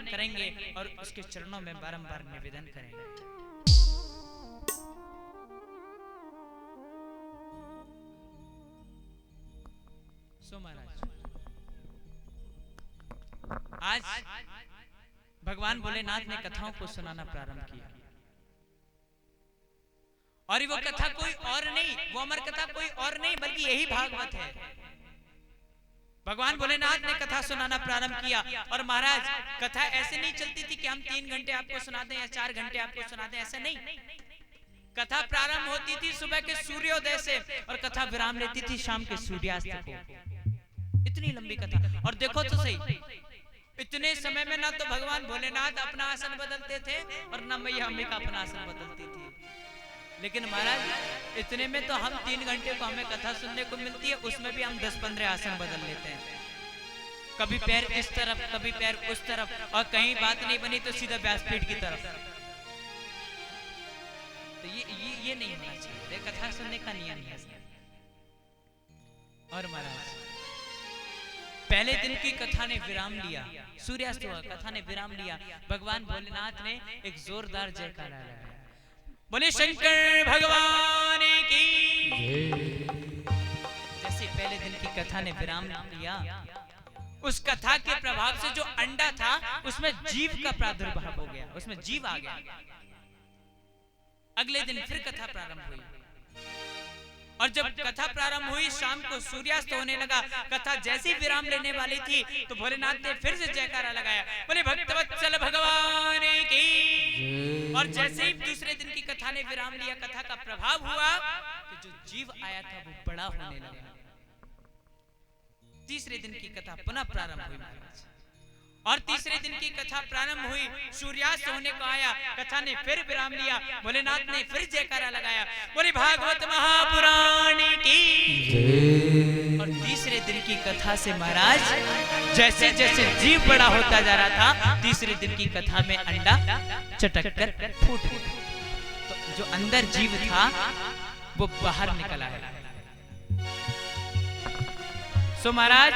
करेंगे और उसके चरणों में बारंबार निवेदन करेंगे। सो महाराज आज भगवान भोलेनाथ ने कथाओं को सुनाना प्रारंभ किया और वो कथा कोई और नहीं, वो अमर कथा कोई और नहीं बल्कि यही भागवत है। भगवान भोलेनाथ ने कथा सुनाना प्रारंभ किया और महाराज कथा ऐसे नहीं चलती थी कि हम 3 घंटे आपको सुना दें या 4 घंटे आपको सुना दें, ऐसा नहीं। कथा प्रारंभ होती थी सुबह के सूर्योदय से और कथा विराम लेती थी शाम के सूर्यास्त को। इतनी लंबी कथा। और देखो तो सही, इतने समय में ना तो भगवान भोलेनाथ अपना आसन बदलते थे और ना मैया अंबिका अपना आसन बदलती थी, लेकिन महाराज इतने में तो हम 3 घंटे को हमें कथा सुनने को मिलती है, उसमें भी हम 10-15 आसन बदल लेते हैं। कभी पैर इस तरफ, कभी पैर उस तरफ, और कहीं बात नहीं बनी तो सीधा व्यासपीठ की तरफ। तो ये नहीं होना चाहिए, कथा सुनने का नियम है। और महाराज पहले दिन की कथा ने विराम लिया, सूर्यास्त हुआ, कथा ने विराम लिया। भगवान भोलेनाथ ने एक जोरदार जयकारा लगाया, बोले शंकर भगवान की। जैसे पहले दिन की कथा ने विराम लिया, उस कथा के प्रभाव से जो अंडा था उसमें जीव का प्रादुर्भाव हो गया, उसमें जीव आ गया। अगले दिन फिर कथा प्रारंभ हुई और जब कथा प्रारंभ हुई शाम को सूर्यास्त होने लगा। कथा जैसी विराम लेने वाली थी तो भोलेनाथ ने फिर से जयकारा लगाया, बोले भक्तवत्सल भगवान की। और जैसे ही दूसरे दिन की कथा ने विराम लिया, कथा का प्रभाव हुआ तो जो जीव आया था वो बड़ा होने लगा। तीसरे दिन की कथा पुनः प्रारंभ हुई महाराज, और तीसरे दिन की कथा प्रारंभ हुई, सूर्यास्त होने को आया, कथा ने फिर विराम लिया। भोलेनाथ ने फिर जयकारा लगाया, बोले भागवत महापुराण की। और तीसरे दिन की कथा से महाराज जैसे जैसे जीव बड़ा होता जा रहा था, तीसरे दिन की कथा में अंडा चटक कर फूट गया। तो जो अंदर जीव था वो बाहर निकल आया। सो महाराज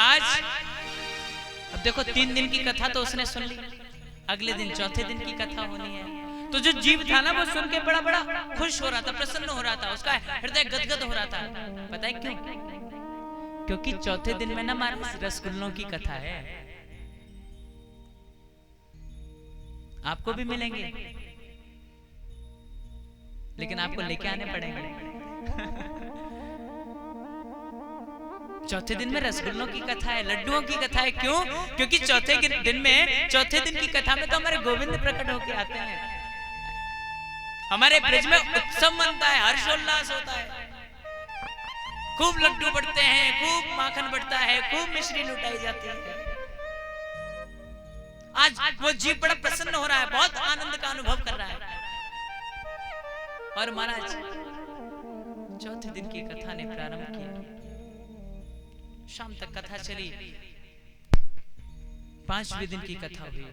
आज अब देखो 3 दिन की कथा तो उसने सुन ली, अगले दिन चौथे दिन की कथा होनी है। तो जो जीव था ना वो सुन के बड़ा बड़ा खुश हो रहा था, प्रसन्न हो रहा था, उसका हृदय गदगद हो रहा था। पता है क्यों? क्योंकि चौथे दिन में ना महाराज रसगुल्लों की कथा है। आपको भी मिलेंगे लेकिन आपको लेके आने पड़ेंगे। चौथे दिन में रसगुल्लों की कथा है, लड्डुओं की कथा है। क्यों? क्योंकि चौथे दिन की कथा में तो हमारे गोविंद प्रकट होके आते हैं। हमारे ब्रज में उत्सव मनता है, हर्षोल्लास होता है, खूब लड्डू बढ़ते हैं, खूब माखन बढ़ता है, खूब मिश्री लुटाई जाती है। आज वो जीव बड़ा प्रसन्न हो रहा है, बहुत आनंद का अनुभव कर रहा है। और महाराज चौथे दिन की कथा ने प्रारंभ किया, शाम तक कथा चली, 5वें दिन की कथा हुई।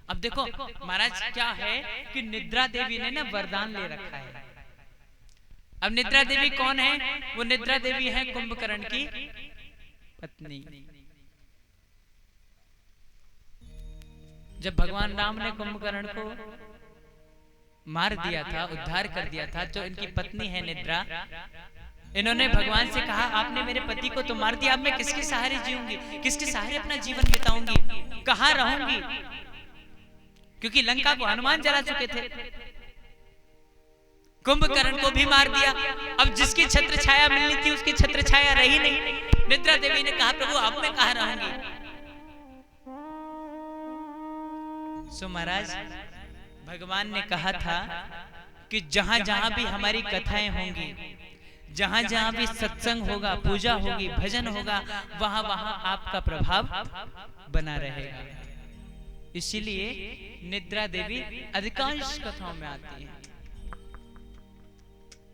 अब देखो महाराज क्या है कि निद्रा देवी ने ना वरदान ले रखा है। अब निद्रा देवी कौन है? वो निद्रा देवी है कुंभकर्ण की पत्नी। जब भगवान राम ने कुंभकर्ण को मार दिया था, उद्धार कर दिया था, जो इनकी पत्नी है निद्रा, इन्होंने भगवान से कहा आपने मेरे पति को तो मार दिया, अब मैं किसके सहारे जीऊंगी, किसके सहारे अपना जीवन बिताऊंगी, कहां रहूंगी? क्योंकि लंका को हनुमान जला चुके थे, कुंभकर्ण को भी मार दिया, अब जिसकी छत्र छाया मिलनी थी उसकी छत्र छाया रही नहीं। निद्रा देवी ने कहा प्रभु अब मैं कहां रहूंगी? सो महाराज भगवान ने कहा था कि जहां जहां भी हमारी कथाएं होंगी, जहां जहां भी सत्संग होगा, पूजा होगी, भजन होगा, वहां वहां आपका प्रभाव बना रहेगा। इसीलिए निद्रा देवी अधिकांश कथाओं में आती है।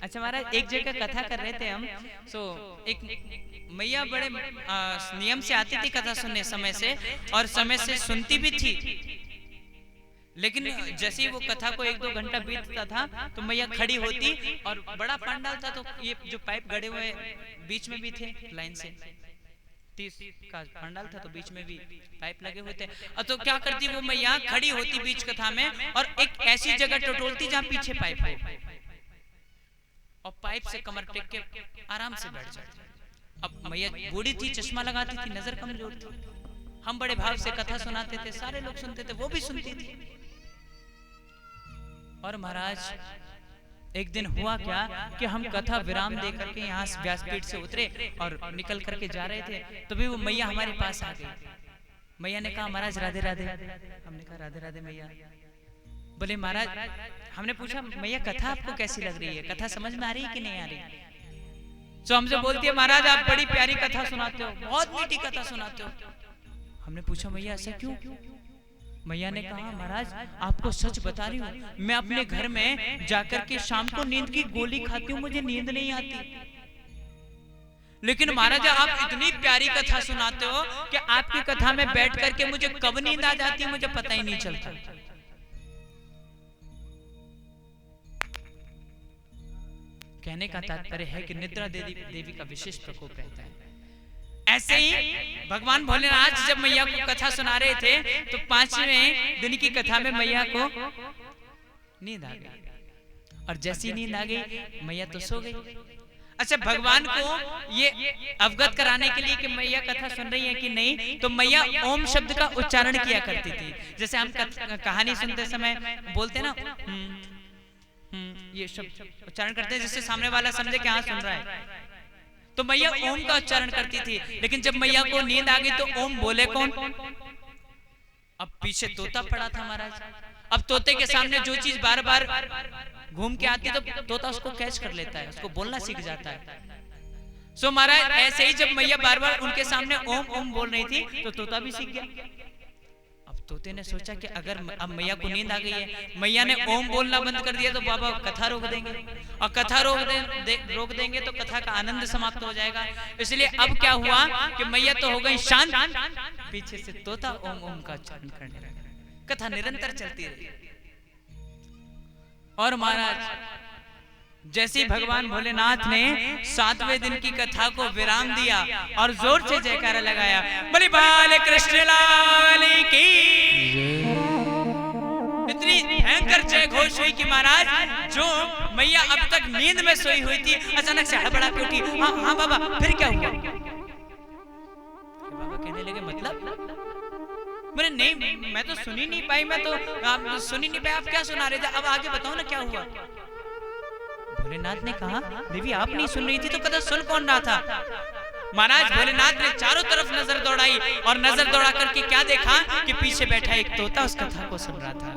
अच्छा महाराज एक जगह कथा कर रहे थे हम, एक मैया बड़े नियम से आती थी कथा सुनने समय से, और समय से सुनती भी थी, लेकिन जैसे ही वो कथा को 1-2 घंटा बीतता था तो मैया खड़ी होती, और बड़ा पंडाल था तो ये जो पाइप गड़े हुए बीच में भी थे लाइन से, 30 का पंडाल था, तो बीच में भी पाइप लगे हुए थे। तो क्या करती वो मैया, खड़ी होती बीच कथा में और एक ऐसी जगह टटोलती जहां पीछे पाइप हो, और पाइप से कमर टेक के आराम से बैठ जाती। अब मैया बूढ़ी थी, चश्मा लगाती थी, नजर कमजोर थी। हम बड़े भाव से कथा सुनाते थे, सारे लोग सुनते थे, वो भी सुनती थी। और महाराज एक दिन हुआ क्या कि हम कथा विराम दे करके यहाँ व्यासपीठ से उतरे और निकल करके जा रहे थे, तो भी वो मैया हमारे पास आ गई। मैया ने कहा महाराज राधे राधे। हमने कहा राधे राधे मैया। बोले महाराज, हमने पूछा मैया कथा आपको कैसी लग रही है, कथा समझ में आ रही है कि नहीं आ रही? तो हमसे बोलती है महाराज आप बड़ी प्यारी कथा सुनाते हो, बहुत मीठी कथा सुनाते हो। हमने पूछा मैया ऐसा क्यों? मैया ने कहा महाराज आपको सच बता रही हूँ, मैं अपने घर में जाकर के शाम को नींद की गोली खाती हूँ, मुझे नींद नहीं आती। लेकिन महाराज आप इतनी प्यारी कथा सुनाते हो कि आपकी कथा में बैठ करके मुझे कब नींद आ जाती है मुझे पता ही नहीं चलता। कहने का तात्पर्य है कि निद्रा देवी का विशेष प्रकोप रहता है। ऐसे ही भगवान भोलेनाथ जब मैया को कथा सुना रहे थे तो 5वें दिन की कथा में मैया को नींद आ गई, और जैसी नींद आ गई मैया तो सो गई। अच्छा, भगवान को ये अवगत कराने के लिए कि मैया कथा सुन रही है कि नहीं, तो मैया ओम शब्द का उच्चारण किया करती थी। जैसे हम कहानी सुनते समय बोलते ना ये शब्द उच्चारण करते हैं, जिससे सामने वाला समझे कि हाँ सुन रहा है। तो मैया ओम का उच्चारण करती थी। लेकिन जब मैया को नींद आ गई तो ओम बोले कौन? अब पीछे तोता पड़ा था महाराज। अब तोते के सामने जो चीज बार बार घूम के आती तो तोता उसको कैच कर लेता है, उसको बोलना सीख जाता है। सो महाराज ऐसे ही जब मैया बार बार उनके सामने ओम ओम बोल रही थी तो तोता भी सीख गया। अब तोते ने सोचा कि अगर अब मैया को नींद आ गई है, मैया ने ओम बोलना बंद कर दिया तो बाबा कथा रोक देंगे, और कथा रोक देंगे तो कथा का आनंद समाप्त हो जाएगा। इसलिए अब क्या हुआ कि मैया तो हो गई शांत, पीछे से तोता ओम ओम का उच्चारण करने लगा। कथा निरंतर चलती रही। और महाराज जैसे ही भगवान भोलेनाथ ने 7वें दिन की कथा को विराम दिया और जोर से जयकारा लगाया, बोले बाल कृष्ण लाल की, इतनी भयंकर जय घोष हुई कि महाराज जो मैया अब तक नींद में सोई हुई थी अचानक से हड़बड़ा के उठी। हाँ हाँ बाबा फिर क्या हुआ? बाबा कहने लगे मतलब? बोले नहीं मैं तो सुन ही नहीं पाई, मैं तो सुन ही नहीं पाई, आप क्या सुना रहे थे, अब आगे बताओ ना क्या हुआ। भोलेनाथ ने कहा देवी आप नहीं सुन रही थी तो कथा सुन कौन रहा था? महाराज भोलेनाथ ने चारों तरफ नजर दौड़ाई और नजर दौड़ा करके क्या देखा कि पीछे बैठा एक तोता उस कथा को सुन रहा था।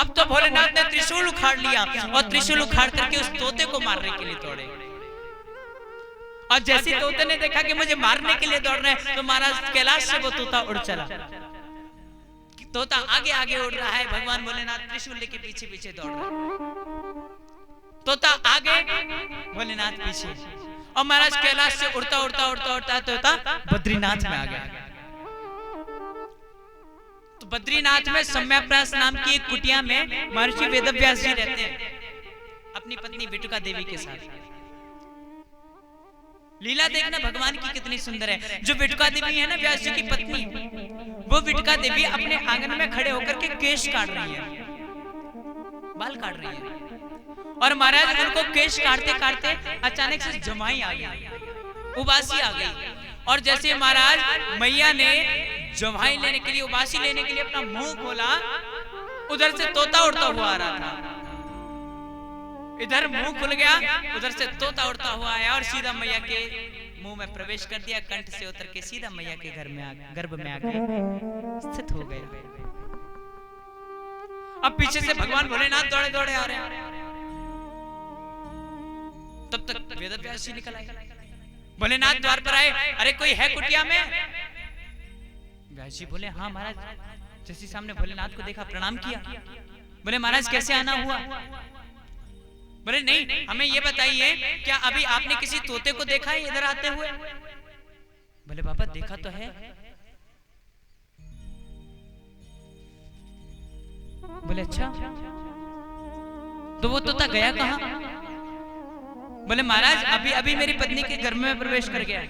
अब तो भोलेनाथ ने त्रिशूल उखाड़ लिया और त्रिशूल उखाड़ करके उस तोते को मारने के लिए दौड़े। और जैसे तोते ने देखा कि मुझे मारने के लिए दौड़ रहे हैं तो महाराज कैलाश से वो तोता उड़ चला। तोता आगे आगे उड़ रहा है, भगवान भोलेनाथ त्रिशूल लेके पीछे पीछे दौड़ रहे हैं। तोता आगे भोलेनाथ पीछे, और महाराज कैलाश से उड़ता उड़ता उड़ता उड़ता तोता बद्रीनाथ में आ गया। तो बद्रीनाथ में सम्यप्रास नाम की एक कुटिया में महर्षि वेदव्यास जी रहते हैं अपनी पत्नी विटुका देवी के साथ। लीला देखना भगवान की कितनी सुंदर है। जो विटुका देवी है ना व्यास जी की पत्नी, वो विटुका देवी अपने आंगन में खड़े होकर के केश काट रही है, बाल काट रही है। और महाराज उनको केश काटते काटते अचानक से जमाई आ गई, उबासी आ गई। और जैसे महाराज मैया ने जमाई लेने के लिए, उबासी लेने के लिए अपना मुंह खोला, उधर से तोता उड़ता हुआ आ रहा था। इधर मुंह खुल गया, उधर से तोता उड़ता हुआ आया और सीधा मैया के मुंह में प्रवेश कर दिया। कंठ से उतर के सीधा मैया के घर में गर्भ में आके स्थित हो गए। अब पीछे से भगवान भोलेनाथ दौड़े दौड़े आ रहे हैं। तब तक वेदव्यास जी निकल आए। भोलेनाथ द्वार पर आए, अरे कोई है कुटिया में? व्यास जी बोले हाँ महाराज। जैसे सामने भोलेनाथ को देखा प्रणाम किया। बोले महाराज कैसे आना हुआ? बोले नहीं हमें ये बताइए क्या अभी आपने किसी तोते को देखा है इधर आते हुए? बोले बाबा देखा तो है। बोले अच्छा तो वो तोता गया कहाँ? बोले महाराज अभी अभी मेरी पत्नी के घर में प्रवेश कर गया।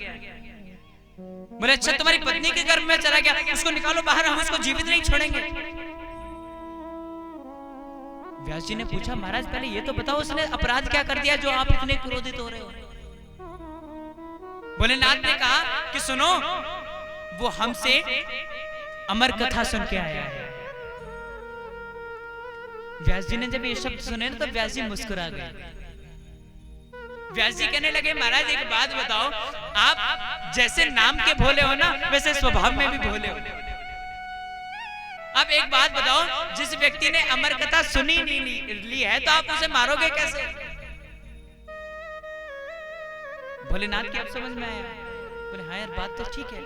बोले अच्छा तुम्हारी पत्नी के गर्भ में चला गया, उसको निकालो बाहर, हम उसको जीवित नहीं छोड़ेंगे। व्यास जी ने पूछा महाराज पहले ये तो बताओ उसने अपराध क्या कर दिया जो आप इतने क्रोधित हो रहे हो। भोलेनाथ ने कहा कि सुनो, वो हमसे अमर कथा सुन के आया है। व्यास जी ने जब ये शब्द सुने तो व्यास जी मुस्कुरा गए। व्यास जी कहने लगे महाराज एक बात बताओ, आप जैसे नाम के भोले हो ना, वैसे स्वभाव में भी भोले हो। अब एक बात बताओ, जिस व्यक्ति ने अमर कथा सुनी नहीं ली है तो आप उसे मारोगे कैसे? भोलेनाथ की अब समझ में आया। बोले हाँ यार बात तो ठीक है,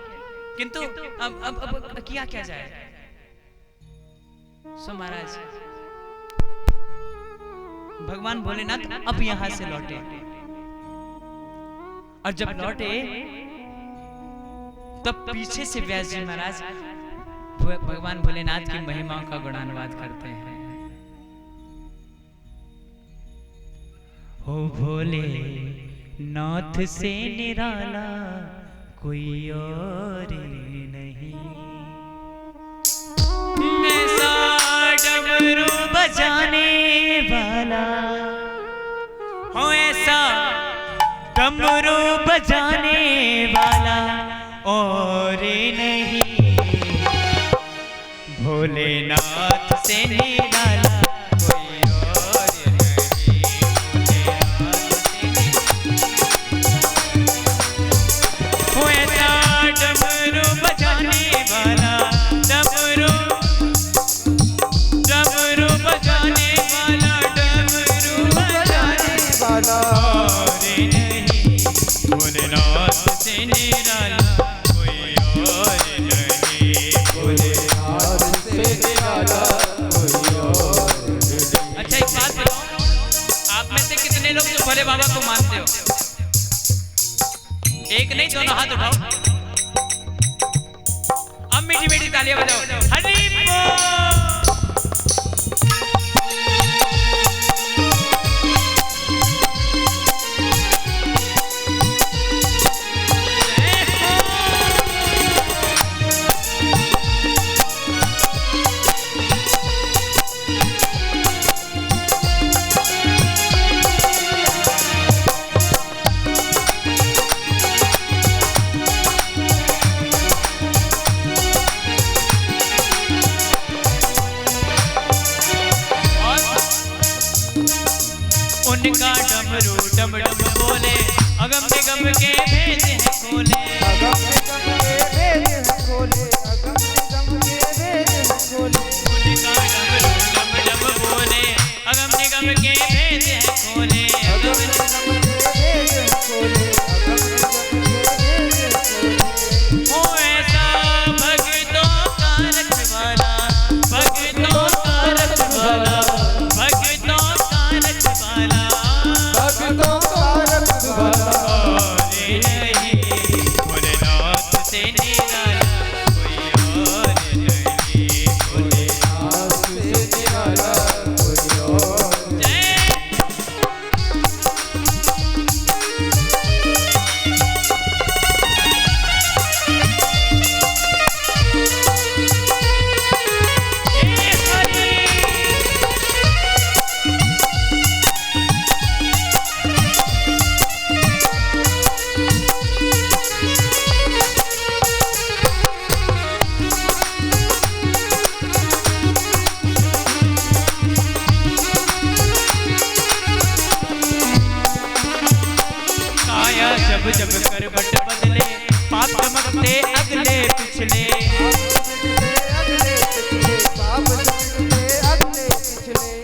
किंतु अब किया क्या जाए? सो महाराज भगवान भोलेनाथ अब यहां से लौटे, और जब लौटे तब पीछे से व्यास जी महाराज भगवान भोलेनाथ की महिमाओं का गुणानुवाद करते हैं। हो भोले नाथ से निराला कोई और नहीं, ऐसा डमरू बजाने वाला हो, ऐसा डमरू बजाने वाला और नहीं, भोलेनाथ से निराला कोई और नहीं, हो ऐसा डमरू बजाने वाला, डमरू बजाने वाला, डमरू बजाने वाला और नहीं, भोलेनाथ से निराला कोई और नहीं, भोलेनाथ से निराला कोई और नहीं। अच्छा एक बात बताओ, आप में से कितने लोग जो भोले बाबा को मानते हो? एक नहीं दोनों हाथ उठाओ, अब मीठी मीठी तालियां बजाओ। हरि बोल। उनका डमरू डम डम बोले, अगम निगम के भेद हैं खोले, अगम निगम के भेद हैं खोले, अगम निगम के भेद हैं खोले। उनका डमरू डम डम बोले, अगम निगम के भेद हैं खोले, अगम निगम के भेद हैं खोले, अगम निगम के भेद हैं खोले। हो ऐसा भक्तों का रखवाला, भक्तों का रखवाला, भक्तों का रखवाला, भक्तों का रखवाला और नहीं, भोलेनाथ से निराला कोई और नहीं, भोलेनाथ से निराला कोई और नहीं। जब जब करवट बदले, पाप चमकते अगले पिछले,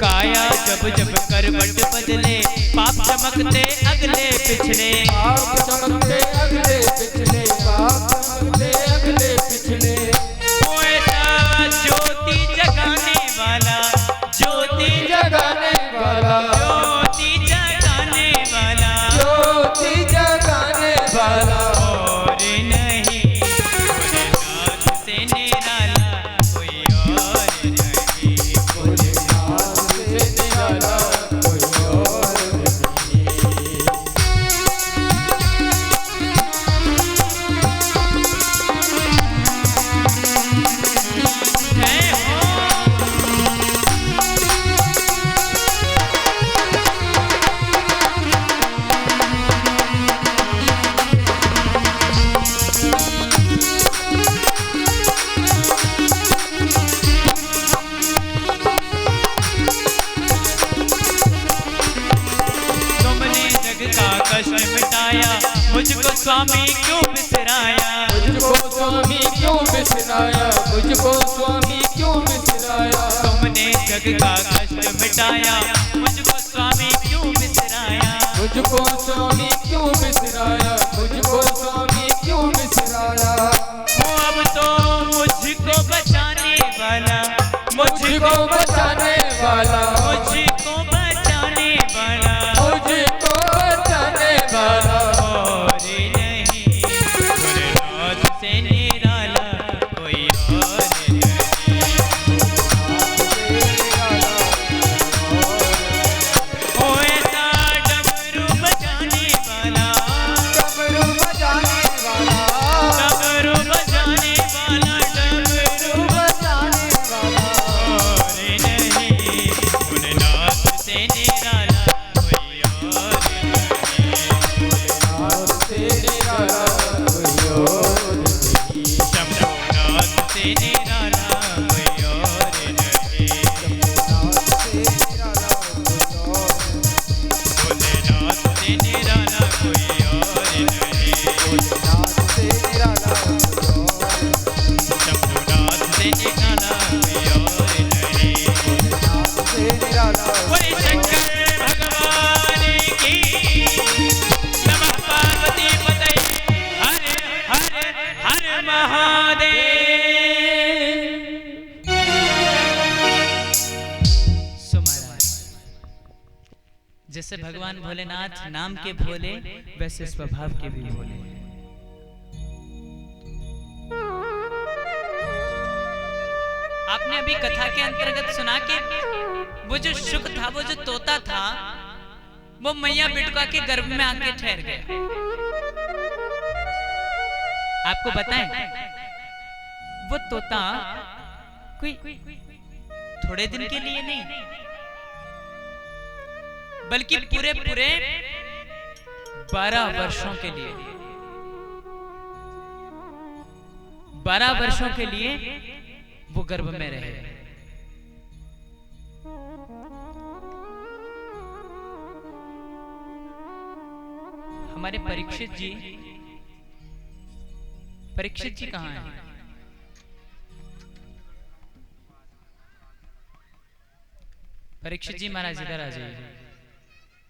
काया जब जब करवट बदले, पाप चमकते अगले पिछले, पाप चमकते अगले पिछले, पाप चमकते अगले पिछले। वो ऐसा ज्योति जगाने वाला, ज्योति जगाने वाला, ज्योति जगाने वाला, ज्योति जगाने वाला और नहीं, भोलेनाथ से निराला कोई और नहीं, भोलेनाथ से निराला कोई और नहीं। कष्ट मिटाया, मुझको स्वामी क्यों बिसराया, मुझको स्वामी क्यों बिसराया, मुझको स्वामी क्यों बिसराया। तुमने जग का कष्ट मिटाया, मुझको स्वामी क्यों बिसराया, मुझको स्वामी क्यों बिसराया, मुझको स्वामी क्यों बिसराया। हो अब तो मुझको बचाने वाला, मुझको बचाने वाला, मुझको बचाने वाला, मुझको बचाने वाला। और नहीं भोलेनाथ से निराला कोई और नहीं। ओ ऐसा डमरू बजाने वाला, डमरू बजाने वाला, डमरू बजाने वाला, डमरू बजाने वाला। और नहीं भोलेनाथ से निराला कोई और नहीं। भोलेनाथ से निराला कोई और नहीं। शंभुनाथ से निराला कोई और नहीं। भोलेनाथ से निराला कोई और नहीं। भोलेनाथ से निराला कोई और नहीं। भोलेनाथ से निराला कोई और नहीं। शंभुनाथ से निराला कोई और नहीं। भोलेनाथ से निराला बोले शंकर भगवान की नमः पार्वती पतये हर हर हर महादेव। सो महाराज, जैसे भगवान भोलेनाथ नाम के भोले, वैसे स्वभाव के भी भोले हैं। आपने अभी कथा के अंतर्गत सुना कि वो जो शुक था, वो जो तोता था, वो मैया बिटुका के गर्भ में आके ठहर गया। आपको बताएं, वो तोता कोई थोड़े दिन के लिए नहीं, बल्कि पूरे पूरे 12 वर्षों के लिए, 12 वर्षों के लिए वो गर्भ में रहे। हमारे परीक्षित जी कहाँ हैं? परीक्षित जी महाराज इधर आ जाइए।